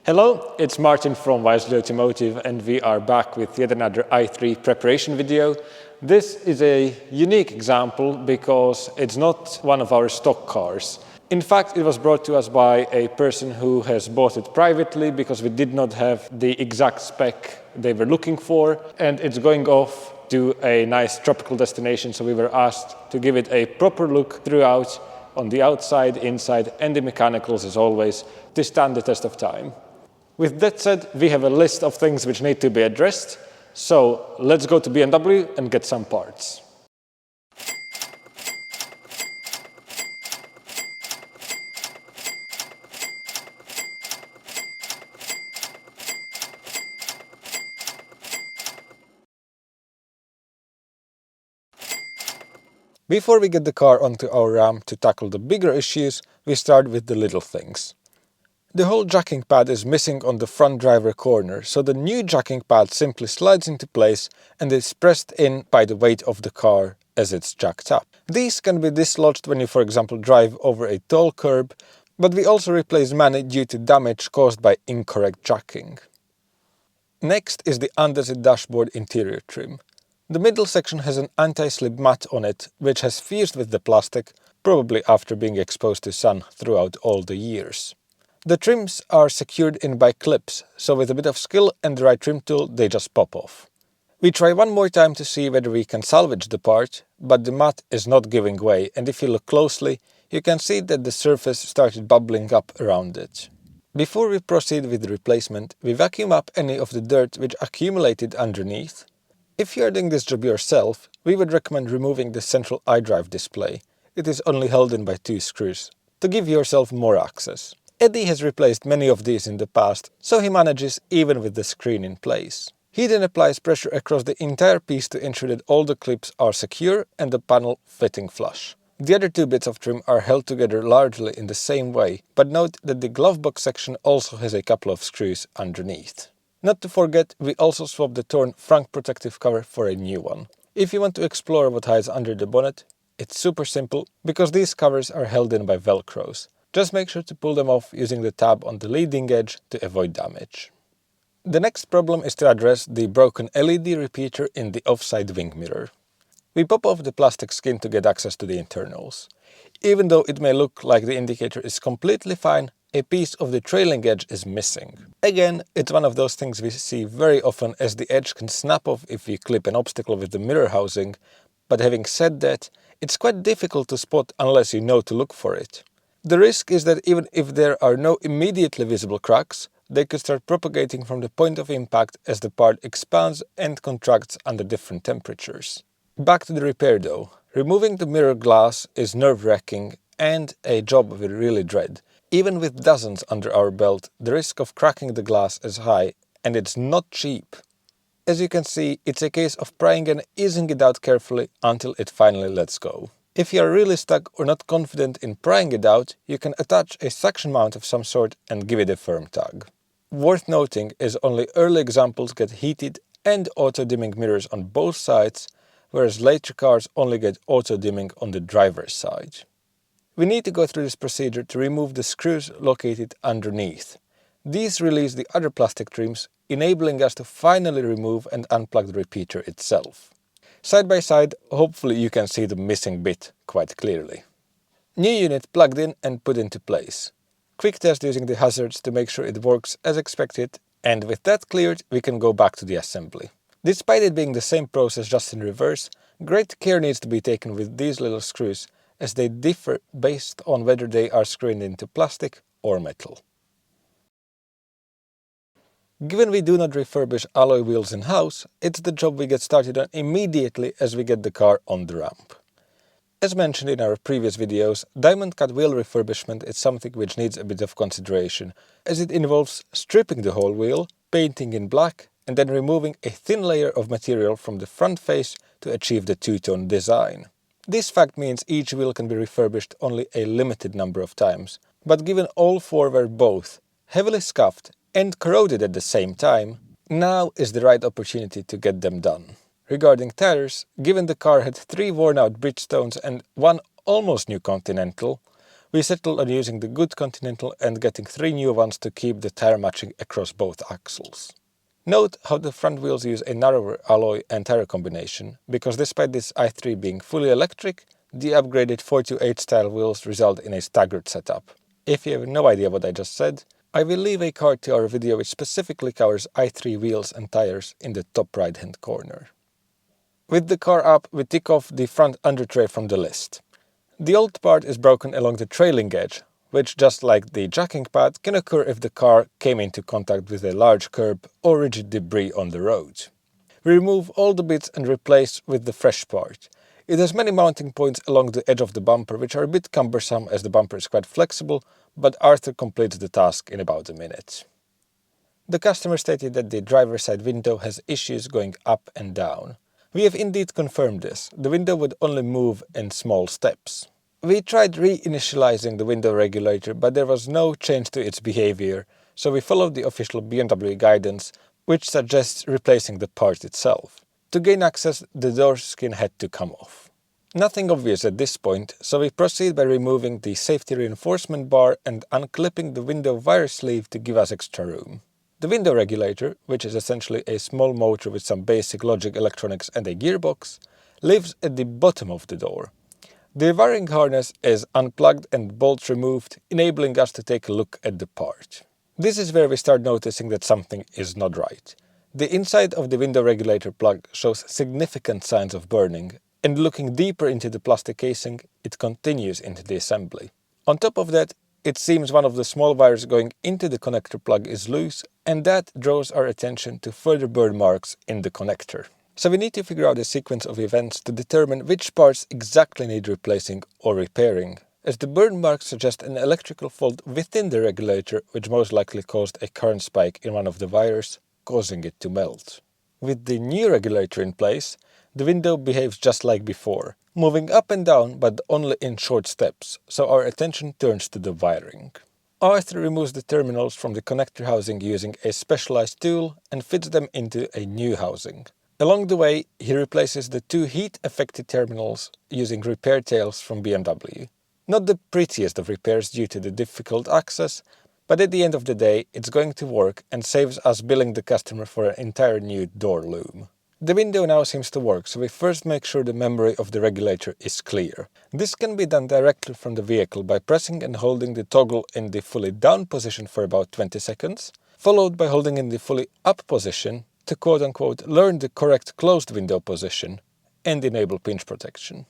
Hello, it's Martin from Automotive and we are back with yet another i3 preparation video. This is a unique example because it's not one of our stock cars. In fact, it was brought to us by a person who has bought it privately because we did not have the exact spec they were looking for, and it's going off to a nice tropical destination, so we were asked to give it a proper look throughout, on the outside, inside, and the mechanicals as always, to stand the test of time. With that said, we have a list of things which need to be addressed, so let's go to BMW and get some parts. Before we get the car onto our ramp to tackle the bigger issues, we start with the little things. The whole jacking pad is missing on the front driver corner, so the new jacking pad simply slides into place and is pressed in by the weight of the car as it's jacked up. These can be dislodged when you, for example, drive over a tall curb, but we also replace many due to damage caused by incorrect jacking. Next is the under-seat dashboard interior trim. The middle section has an anti-slip mat on it, which has fused with the plastic, probably after being exposed to sun throughout all the years. The trims are secured in by clips, so with a bit of skill and the right trim tool they just pop off. We try one more time to see whether we can salvage the part, but the mat is not giving way, and if you look closely, you can see that the surface started bubbling up around it. Before we proceed with the replacement, we vacuum up any of the dirt which accumulated underneath. If you are doing this job yourself, we would recommend removing the central iDrive display. It is only held in by 2 screws, to give yourself more access. Eddie has replaced many of these in the past, so he manages even with the screen in place. He then applies pressure across the entire piece to ensure that all the clips are secure and the panel fitting flush. The other 2 bits of trim are held together largely in the same way, but note that the glove box section also has a couple of screws underneath. Not to forget, we also swapped the torn front protective cover for a new one. If you want to explore what hides under the bonnet, it's super simple because these covers are held in by velcros. Just make sure to pull them off using the tab on the leading edge to avoid damage. The next problem is to address the broken LED repeater in the offside wing mirror. We pop off the plastic skin to get access to the internals. Even though it may look like the indicator is completely fine, a piece of the trailing edge is missing. Again, it's one of those things we see very often, as the edge can snap off if you clip an obstacle with the mirror housing, but having said that, it's quite difficult to spot unless you know to look for it. The risk is that even if there are no immediately visible cracks, they could start propagating from the point of impact as the part expands and contracts under different temperatures. Back to the repair though. Removing the mirror glass is nerve-wracking and a job we really dread. Even with dozens under our belt, the risk of cracking the glass is high, and it's not cheap. As you can see, it's a case of prying and easing it out carefully until it finally lets go. If you are really stuck or not confident in prying it out, you can attach a suction mount of some sort and give it a firm tug. Worth noting is only early examples get heated and auto-dimming mirrors on both sides, whereas later cars only get auto-dimming on the driver's side. We need to go through this procedure to remove the screws located underneath. These release the other plastic trims, enabling us to finally remove and unplug the repeater itself. Side by side, hopefully you can see the missing bit quite clearly. New unit plugged in and put into place. Quick test using the hazards to make sure it works as expected, and with that cleared, we can go back to the assembly. Despite it being the same process just in reverse, great care needs to be taken with these little screws, as they differ based on whether they are screwed into plastic or metal. Given we do not refurbish alloy wheels in-house, it's the job we get started on immediately as we get the car on the ramp. As mentioned in our previous videos, diamond cut wheel refurbishment is something which needs a bit of consideration, as it involves stripping the whole wheel, painting in black, and then removing a thin layer of material from the front face to achieve the two-tone design. This fact means each wheel can be refurbished only a limited number of times, but given all 4 were both heavily scuffed and corroded at the same time, now is the right opportunity to get them done. Regarding tires, given the car had 3 worn out Bridgestones and 1 almost new Continental, We settled on using the good Continental and getting 3 new ones to keep the tire matching across both axles. Note how the front wheels use a narrower alloy and tire combination, because despite this i3 being fully electric, the upgraded 428 style wheels result in a staggered setup. If you have no idea what I just said, I will leave a card to our video which specifically covers i3 wheels and tires in the top right hand corner. With the car up, we tick off the front undertray from the list. The old part is broken along the trailing edge, which, just like the jacking pad, can occur if the car came into contact with a large curb or rigid debris on the road. We remove all the bits and replace with the fresh part. It has many mounting points along the edge of the bumper, which are a bit cumbersome as the bumper is quite flexible, but Arthur completes the task in about a minute. The customer stated that the driver's side window has issues going up and down. We have indeed confirmed this. The window would only move in small steps. We tried reinitializing the window regulator, but there was no change to its behavior, so we followed the official BMW guidance, which suggests replacing the part itself. To gain access, the door skin had to come off. Nothing obvious at this point, so we proceed by removing the safety reinforcement bar and unclipping the window wire sleeve to give us extra room. The window regulator, which is essentially a small motor with some basic logic electronics and a gearbox, lives at the bottom of the door. The wiring harness is unplugged and bolts removed, enabling us to take a look at the part. This is where we start noticing that something is not right. The inside of the window regulator plug shows significant signs of burning, and looking deeper into the plastic casing, it continues into the assembly. On top of that, it seems one of the small wires going into the connector plug is loose, and that draws our attention to further burn marks in the connector. So we need to figure out a sequence of events to determine which parts exactly need replacing or repairing, as the burn marks suggest an electrical fault within the regulator, which most likely caused a current spike in one of the wires, causing it to melt. With the new regulator in place, the window behaves just like before, moving up and down but only in short steps, so our attention turns to the wiring. Arthur removes the terminals from the connector housing using a specialized tool and fits them into a new housing. Along the way, he replaces the 2 heat-affected terminals using repair tails from BMW. Not the prettiest of repairs due to the difficult access, but at the end of the day, it's going to work and saves us billing the customer for an entire new door loom. The window now seems to work, so we first make sure the memory of the regulator is clear. This can be done directly from the vehicle by pressing and holding the toggle in the fully down position for about 20 seconds, followed by holding in the fully up position to quote-unquote learn the correct closed window position and enable pinch protection.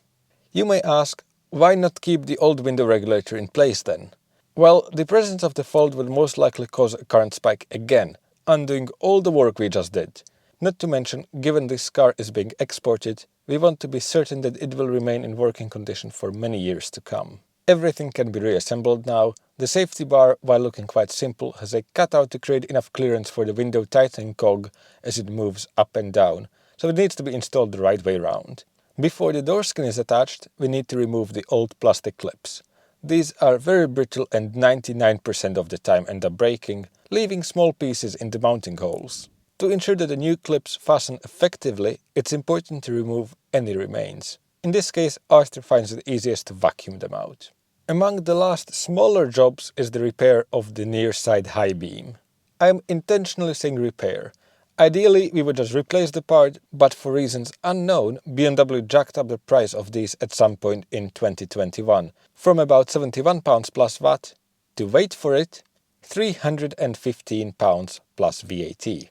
You may ask, why not keep the old window regulator in place then? Well, the presence of the fault will most likely cause a current spike again, undoing all the work we just did. Not to mention, given this car is being exported, we want to be certain that it will remain in working condition for many years to come. Everything can be reassembled now. The safety bar, while looking quite simple, has a cutout to create enough clearance for the window tightening cog as it moves up and down, so it needs to be installed the right way around. Before the door skin is attached, we need to remove the old plastic clips. These are very brittle and 99% of the time end up breaking, leaving small pieces in the mounting holes. To ensure that the new clips fasten effectively, it's important to remove any remains. In this case, Arthur finds it easiest to vacuum them out. Among the last smaller jobs is the repair of the near side high beam. I am intentionally saying repair. Ideally, we would just replace the part, but for reasons unknown, BMW jacked up the price of these at some point in 2021, from about £71 plus VAT to, wait for it, £315 plus VAT.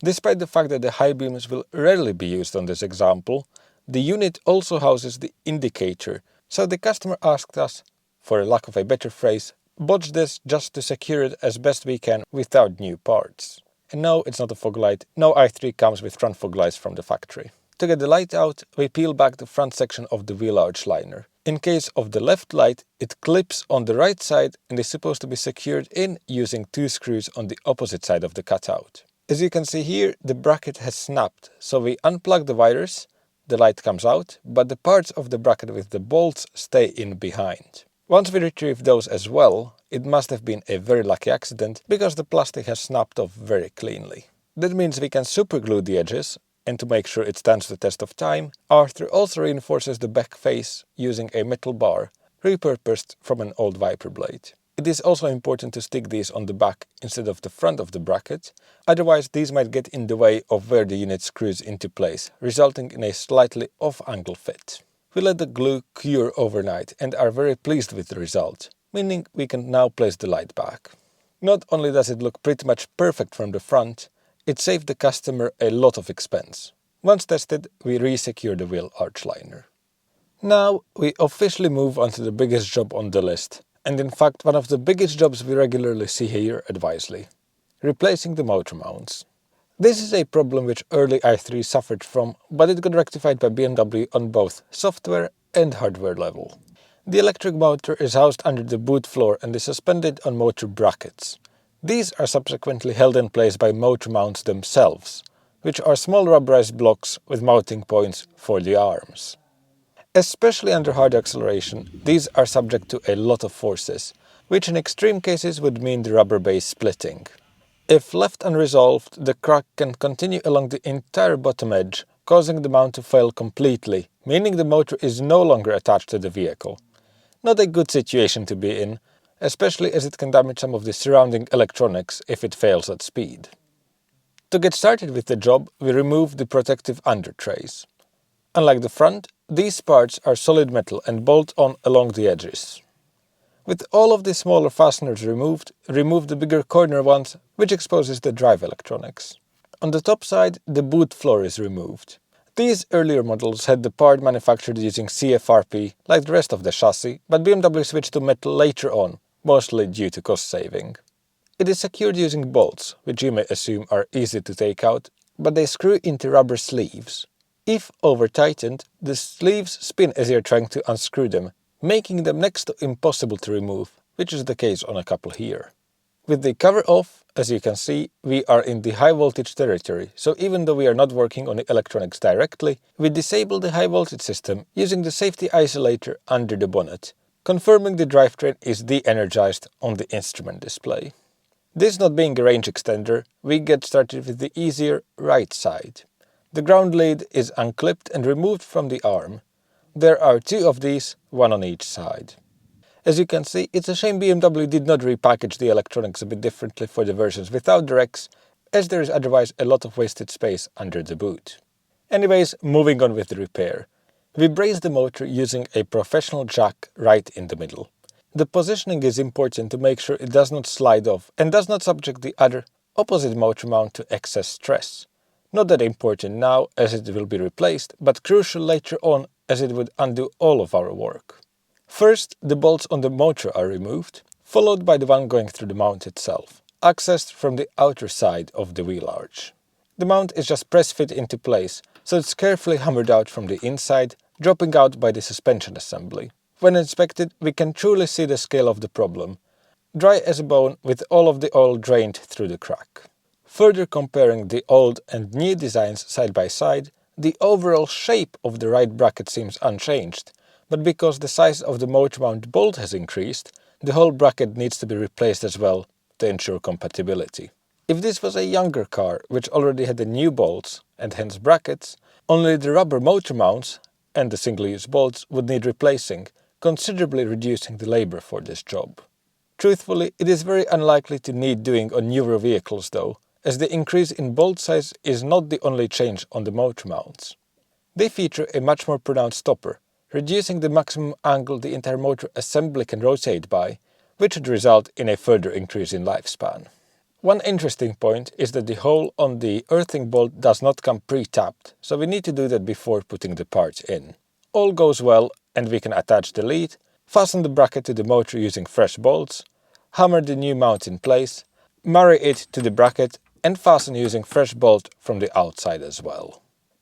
Despite the fact that the high beams will rarely be used on this example, the unit also houses the indicator, so the customer asked us, for lack of a better phrase, botch this just to secure it as best we can without new parts. And no, it's not a fog light. No i3 comes with front fog lights from the factory. To get the light out, we peel back the front section of the wheel arch liner. In case of the left light, it clips on the right side and is supposed to be secured in using 2 screws on the opposite side of the cutout. As you can see here, the bracket has snapped, so we unplug the wires, the light comes out, but the parts of the bracket with the bolts stay in behind. Once we retrieve those as well, it must have been a very lucky accident because the plastic has snapped off very cleanly. That means we can superglue the edges, and to make sure it stands the test of time, Arthur also reinforces the back face using a metal bar, repurposed from an old wiper blade. It is also important to stick these on the back instead of the front of the bracket, otherwise these might get in the way of where the unit screws into place, resulting in a slightly off-angle fit. We let the glue cure overnight and are very pleased with the result, meaning we can now place the light back. Not only does it look pretty much perfect from the front, it saved the customer a lot of expense. Once tested, we re-secure the wheel arch liner. Now we officially move on to the biggest job on the list, and in fact one of the biggest jobs we regularly see here at Wisely: replacing the motor mounts. This is a problem which early i3 suffered from, but it got rectified by BMW on both software and hardware level. The electric motor is housed under the boot floor and is suspended on motor brackets. These are subsequently held in place by motor mounts themselves, which are small rubberized blocks with mounting points for the arms. Especially under hard acceleration, these are subject to a lot of forces, which in extreme cases would mean the rubber base splitting. If left unresolved, the crack can continue along the entire bottom edge, causing the mount to fail completely, meaning the motor is no longer attached to the vehicle. Not a good situation to be in, especially as it can damage some of the surrounding electronics if it fails at speed. To get started with the job, we remove the protective undertrays. Unlike the front, these parts are solid metal and bolt on along the edges. With all of the smaller fasteners removed, remove the bigger corner ones, which exposes the drive electronics. On the top side, the boot floor is removed. These earlier models had the part manufactured using CFRP like the rest of the chassis, but BMW switched to metal later on, mostly due to cost saving. It is secured using bolts, which you may assume are easy to take out, but they screw into rubber sleeves. If over-tightened, the sleeves spin as you're trying to unscrew them, making them next to impossible to remove, which is the case on a couple here. With the cover off, as you can see, we are in the high voltage territory, so even though we are not working on the electronics directly, we disable the high voltage system using the safety isolator under the bonnet, confirming the drivetrain is de-energized on the instrument display. This not being a range extender, we get started with the easier right side. The ground lead is unclipped and removed from the arm. There are two of these, one on each side. As you can see, it's a shame BMW did not repackage the electronics a bit differently for the versions without the racks, as there is otherwise a lot of wasted space under the boot. Anyways, moving on with the repair. We brace the motor using a professional jack right in the middle. The positioning is important to make sure it does not slide off and does not subject the other, opposite motor mount to excess stress. Not that important now as it will be replaced, but crucial later on as it would undo all of our work. First, the bolts on the motor are removed, followed by the one going through the mount itself, accessed from the outer side of the wheel arch. The mount is just press fit into place, so it's carefully hammered out from the inside, dropping out by the suspension assembly. When inspected, we can truly see the scale of the problem. Dry as a bone with all of the oil drained through the crack. Further comparing the old and new designs side by side, the overall shape of the right bracket seems unchanged, but because the size of the motor mount bolt has increased, the whole bracket needs to be replaced as well to ensure compatibility. If this was a younger car which already had the new bolts and hence brackets, only the rubber motor mounts and the single-use bolts would need replacing, considerably reducing the labor for this job. Truthfully, it is very unlikely to need doing on newer vehicles though, as the increase in bolt size is not the only change on the motor mounts. They feature a much more pronounced stopper, reducing the maximum angle the entire motor assembly can rotate by, which would result in a further increase in lifespan. One interesting point is that the hole on the earthing bolt does not come pre-tapped, so we need to do that before putting the parts in. All goes well and we can attach the lead, fasten the bracket to the motor using fresh bolts, hammer the new mount in place, marry it to the bracket and fasten using fresh bolt from the outside as well.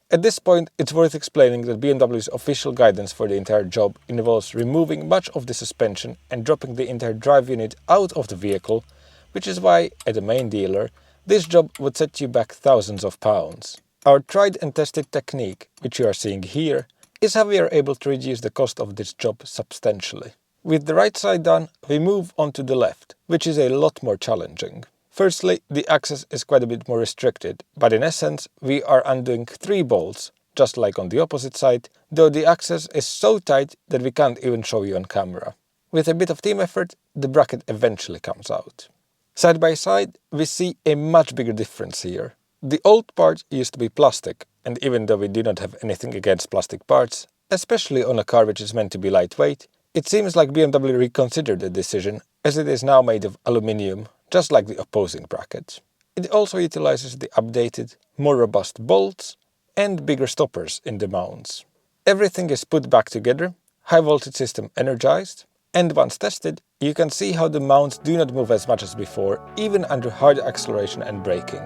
At this point, it's worth explaining that BMW's official guidance for the entire job involves removing much of the suspension and dropping the entire drive unit out of the vehicle, which is why, at a main dealer, this job would set you back thousands of pounds. Our tried and tested technique, which you are seeing here, is how we are able to reduce the cost of this job substantially. With the right side done, we move on to the left, which is a lot more challenging. Firstly, the access is quite a bit more restricted, but in essence, we are undoing 3 bolts, just like on the opposite side, though the access is so tight that we can't even show you on camera. With a bit of team effort, the bracket eventually comes out. Side by side, we see a much bigger difference here. The old part used to be plastic, and even though we do not have anything against plastic parts, especially on a car which is meant to be lightweight, it seems like BMW reconsidered the decision, as it is now made of aluminium, just like the opposing bracket. It also utilizes the updated, more robust bolts and bigger stoppers in the mounts. Everything is put back together, high voltage system energized, and once tested, you can see how the mounts do not move as much as before, even under hard acceleration and braking.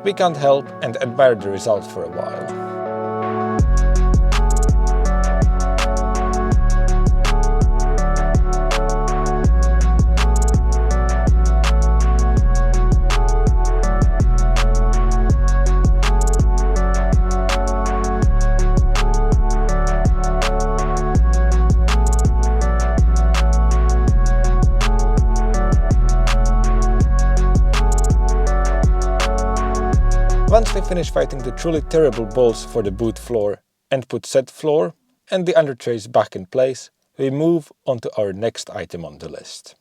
We can't help and admire the result for a while. Once we finish fighting the truly terrible bolts for the boot floor and put set floor and the undertrays back in place, we move on to our next item on the list.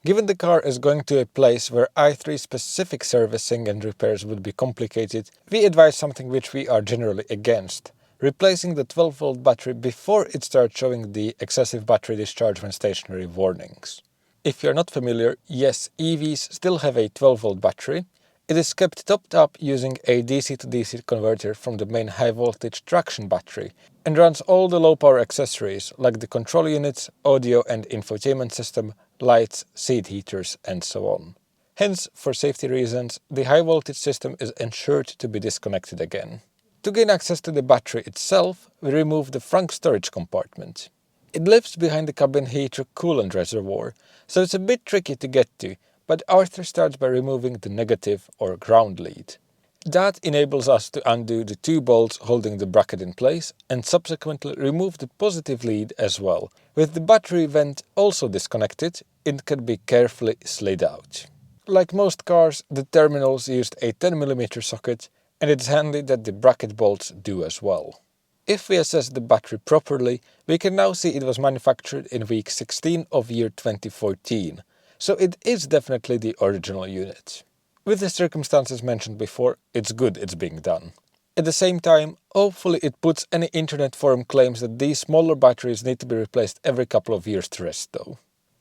Given the car is going to a place where i3 specific servicing and repairs would be complicated, we advise something which we are generally against: replacing the 12-volt battery before it starts showing the excessive battery discharge when stationary warnings. If you're not familiar, yes, EVs still have a 12-volt battery. It is kept topped up using a DC to DC converter from the main high voltage traction battery and runs all the low power accessories like the control units, audio and infotainment system, lights, seat heaters and so on. Hence, for safety reasons, the high voltage system is ensured to be disconnected again. To gain access to the battery itself, we remove the front storage compartment. It lives behind the cabin heater coolant reservoir, so it's a bit tricky to get to, but Arthur starts by removing the negative or ground lead. That enables us to undo the two bolts holding the bracket in place and subsequently remove the positive lead as well. With the battery vent also disconnected, it can be carefully slid out. Like most cars, the terminals used a 10mm socket, and it's handy that the bracket bolts do as well. If we assess the battery properly, we can now see it was manufactured in week 16 of year 2014. So it is definitely the original unit. With the circumstances mentioned before, it's good it's being done. At the same time, hopefully it puts any internet forum claims that these smaller batteries need to be replaced every couple of years to rest though.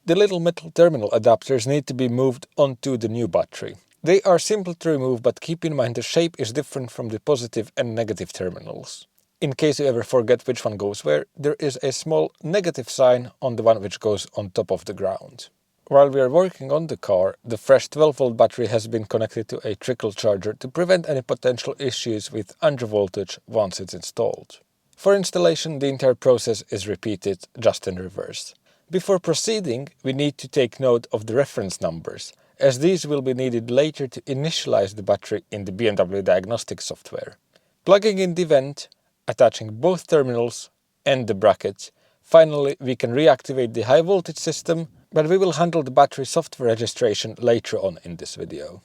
The little metal terminal adapters need to be moved onto the new battery. They are simple to remove, but keep in mind the shape is different from the positive and negative terminals. In case you ever forget which one goes where, there is a small negative sign on the one which goes on top of the ground. While we are working on the car, the fresh 12-volt battery has been connected to a trickle charger to prevent any potential issues with undervoltage once it's installed. For installation, the entire process is repeated, just in reverse. Before proceeding, we need to take note of the reference numbers, as these will be needed later to initialize the battery in the BMW Diagnostics software. Plugging in the vent, attaching both terminals and the bracket, finally we can reactivate the high voltage system, but we will handle the battery software registration later on in this video.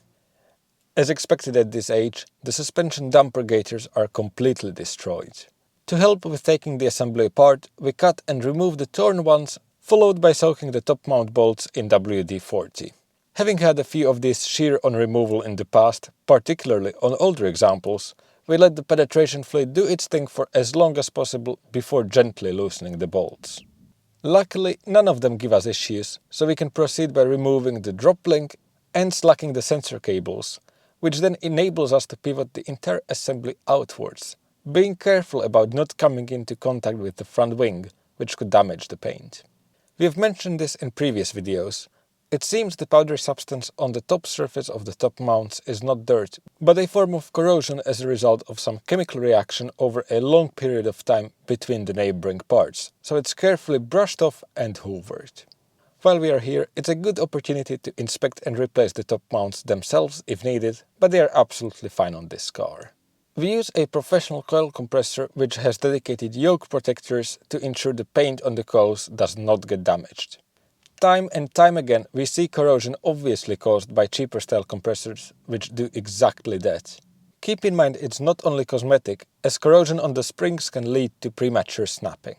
As expected at this age, the suspension damper gaiters are completely destroyed. To help with taking the assembly apart, we cut and remove the torn ones, followed by soaking the top mount bolts in WD-40. Having had a few of these shear-on removal in the past, particularly on older examples, we let the penetration fluid do its thing for as long as possible before gently loosening the bolts. Luckily, none of them give us issues, so we can proceed by removing the drop link and slacking the sensor cables, which then enables us to pivot the entire assembly outwards, being careful about not coming into contact with the front wing, which could damage the paint. We have mentioned this in previous videos. It seems the powdery substance on the top surface of the top mounts is not dirt, but a form of corrosion as a result of some chemical reaction over a long period of time between the neighboring parts, so it's carefully brushed off and hoovered. While we are here, it's a good opportunity to inspect and replace the top mounts themselves if needed, but they are absolutely fine on this car. We use a professional coil compressor which has dedicated yoke protectors to ensure the paint on the coils does not get damaged. Time and time again we see corrosion obviously caused by cheaper style compressors which do exactly that. Keep in mind it's not only cosmetic, as corrosion on the springs can lead to premature snapping.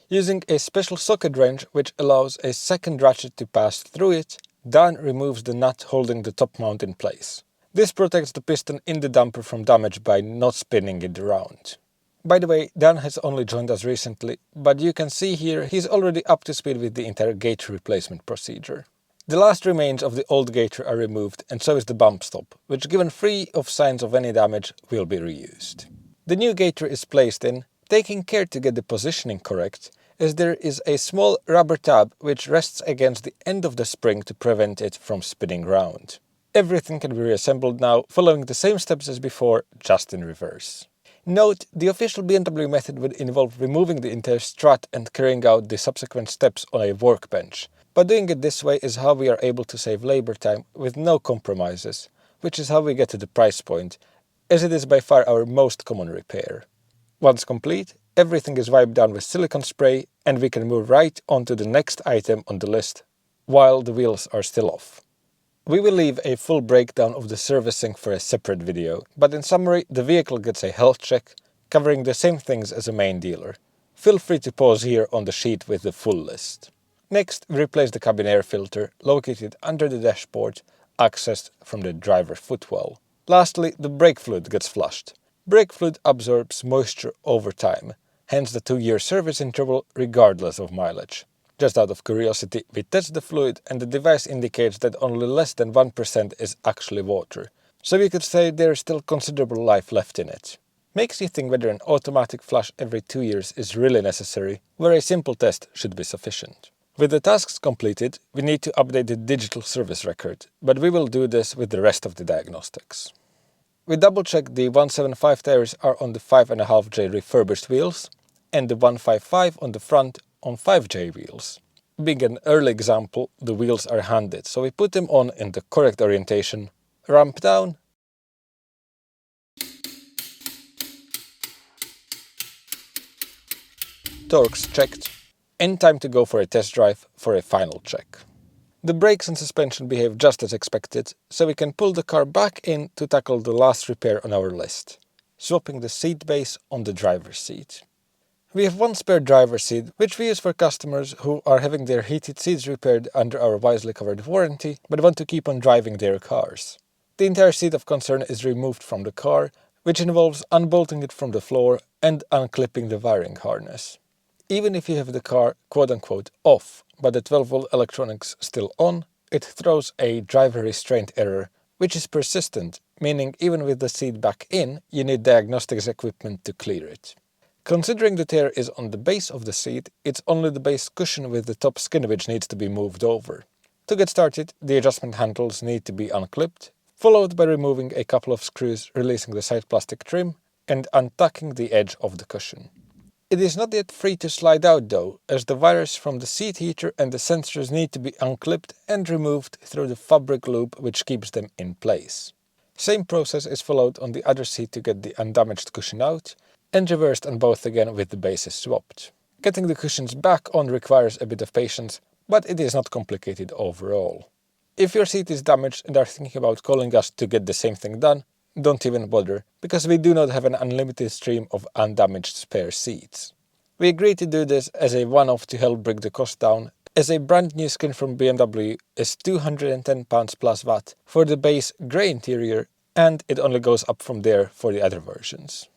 Using a special socket wrench which allows a second ratchet to pass through it, Dan removes the nut holding the top mount in place. This protects the piston in the damper from damage by not spinning it around. By the way, Dan has only joined us recently, but you can see here he's already up to speed with the entire gaiter replacement procedure. The last remains of the old gaiter are removed, and so is the bump stop, which, given free of signs of any damage, will be reused. The new gaiter is placed in, taking care to get the positioning correct, as there is a small rubber tab which rests against the end of the spring to prevent it from spinning round. Everything can be reassembled now, following the same steps as before, just in reverse. Note, the official BMW method would involve removing the entire strut and carrying out the subsequent steps on a workbench. But doing it this way is how we are able to save labor time with no compromises, which is how we get to the price point, as it is by far our most common repair. Once complete, everything is wiped down with silicone spray and we can move right on to the next item on the list, while the wheels are still off. We will leave a full breakdown of the servicing for a separate video, but in summary, the vehicle gets a health check, covering the same things as a main dealer. Feel free to pause here on the sheet with the full list. Next, we replace the cabin air filter, located under the dashboard, accessed from the driver footwell. Lastly, the brake fluid gets flushed. Brake fluid absorbs moisture over time, hence the 2-year service interval regardless of mileage. Just out of curiosity, we test the fluid and the device indicates that only less than 1% is actually water, so we could say there is still considerable life left in it. Makes you think whether an automatic flush every 2 years is really necessary, where a simple test should be sufficient. With the tasks completed, we need to update the digital service record, but we will do this with the rest of the diagnostics. We double-check the 175 tires are on the 5.5J refurbished wheels, and the 155 on the front on 5J wheels. Being an early example, the wheels are handed, so we put them on in the correct orientation, ramp down, torques checked, and time to go for a test drive for a final check. The brakes and suspension behave just as expected, so we can pull the car back in to tackle the last repair on our list, swapping the seat base on the driver's seat. We have one spare driver's seat, which we use for customers who are having their heated seats repaired under our wisely covered warranty, but want to keep on driving their cars. The entire seat of concern is removed from the car, which involves unbolting it from the floor and unclipping the wiring harness. Even if you have the car quote-unquote off, but the 12-volt electronics still on, it throws a driver restraint error, which is persistent, meaning even with the seat back in, you need diagnostics equipment to clear it. Considering the tear is on the base of the seat, it's only the base cushion with the top skin which needs to be moved over. To get started, the adjustment handles need to be unclipped, followed by removing a couple of screws, releasing the side plastic trim, and untucking the edge of the cushion. It is not yet free to slide out though, as the wires from the seat heater and the sensors need to be unclipped and removed through the fabric loop which keeps them in place. Same process is followed on the other seat to get the undamaged cushion out, and reversed on both again with the bases swapped. Getting the cushions back on requires a bit of patience, but it is not complicated overall. If your seat is damaged and are thinking about calling us to get the same thing done, don't even bother, because we do not have an unlimited stream of undamaged spare seats. We agreed to do this as a one-off to help bring the cost down, as a brand new skin from BMW is £210 plus VAT for the base grey interior, and it only goes up from there for the other versions.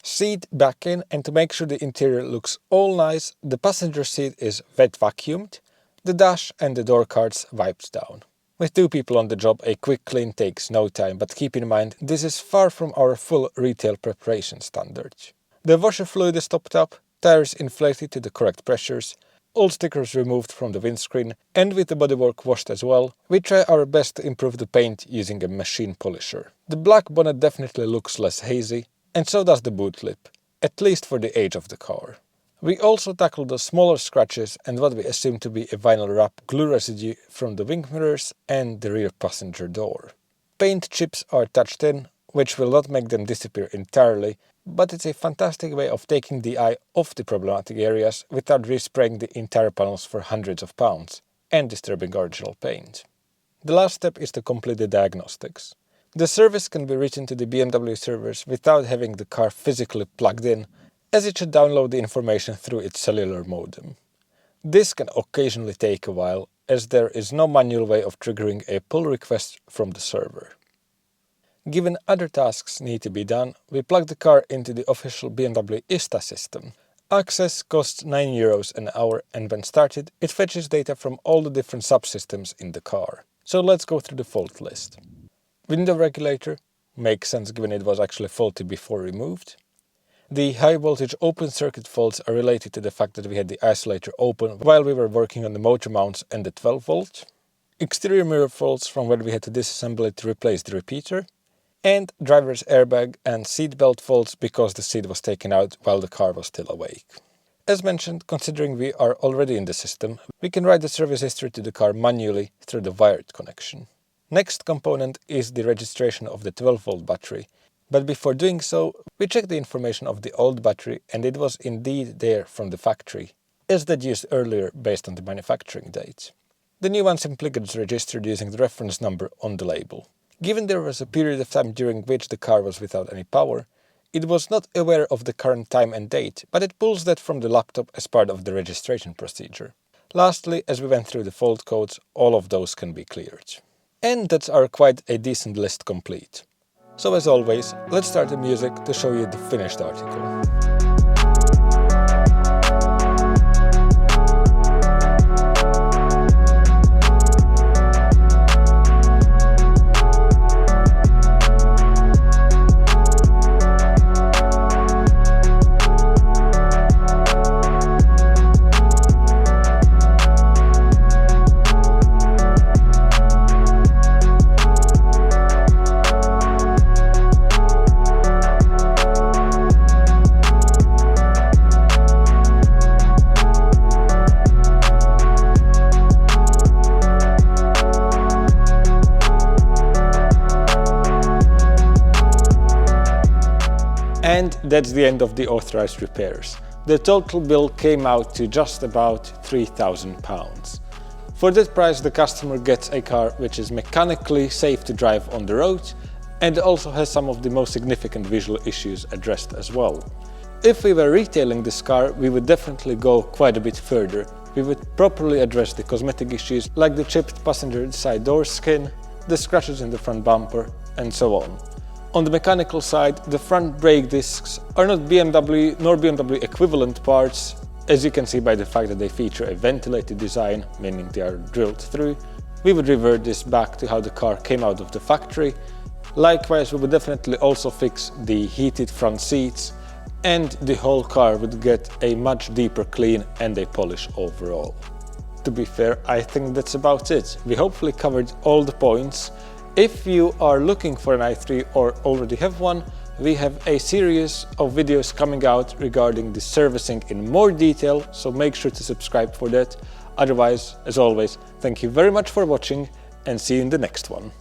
Seat back in, and to make sure the interior looks all nice, the passenger seat is wet vacuumed, the dash and the door cards wiped down. With 2 people on the job, a quick clean takes no time, but keep in mind this is far from our full retail preparation standard. The washer fluid is topped up, tires inflated to the correct pressures, old stickers removed from the windscreen, and with the bodywork washed as well, we try our best to improve the paint using a machine polisher. The black bonnet definitely looks less hazy, and so does the boot lip, at least for the age of the car. We also tackle the smaller scratches and what we assume to be a vinyl wrap glue residue from the wing mirrors and the rear passenger door. Paint chips are touched in, which will not make them disappear entirely, but it's a fantastic way of taking the eye off the problematic areas without respraying the entire panels for hundreds of pounds and disturbing original paint. The last step is to complete the diagnostics. The service can be written to the BMW servers without having the car physically plugged in, as it should download the information through its cellular modem. This can occasionally take a while, as there is no manual way of triggering a pull request from the server. Given other tasks need to be done, we plug the car into the official BMW ISTA system. Access costs €9 an hour, and when started, it fetches data from all the different subsystems in the car. So let's go through the fault list. Window regulator, makes sense given it was actually faulty before removed. The high voltage open circuit faults are related to the fact that we had the isolator open while we were working on the motor mounts and the 12 volt. Exterior mirror faults from where we had to disassemble it to replace the repeater. And driver's airbag and seat belt faults because the seat was taken out while the car was still awake. As mentioned, considering we are already in the system, we can write the service history to the car manually through the wired connection. Next component is the registration of the 12 volt battery, but before doing so, we check the information of the old battery and it was indeed there from the factory, as that used earlier based on the manufacturing date. The new one simply gets registered using the reference number on the label. Given there was a period of time during which the car was without any power, it was not aware of the current time and date, but it pulls that from the laptop as part of the registration procedure. Lastly, as we went through the fault codes, all of those can be cleared. And that's our quite a decent list complete. So as always, let's start the music to show you the finished article. And that's the end of the authorized repairs. The total bill came out to just about £3,000. For that price, the customer gets a car which is mechanically safe to drive on the road and also has some of the most significant visual issues addressed as well. If we were retailing this car, we would definitely go quite a bit further. We would properly address the cosmetic issues like the chipped passenger side door skin, the scratches in the front bumper, and so on. On the mechanical side, the front brake discs are not BMW nor BMW equivalent parts, as you can see by the fact that they feature a ventilated design, meaning they are drilled through. We would revert this back to how the car came out of the factory. Likewise, we would definitely also fix the heated front seats, and the whole car would get a much deeper clean and a polish overall. To be fair, I think that's about it. We hopefully covered all the points. If you are looking for an i3 or already have one, we have a series of videos coming out regarding the servicing in more detail, so make sure to subscribe for that. Otherwise, as always, thank you very much for watching and see you in the next one.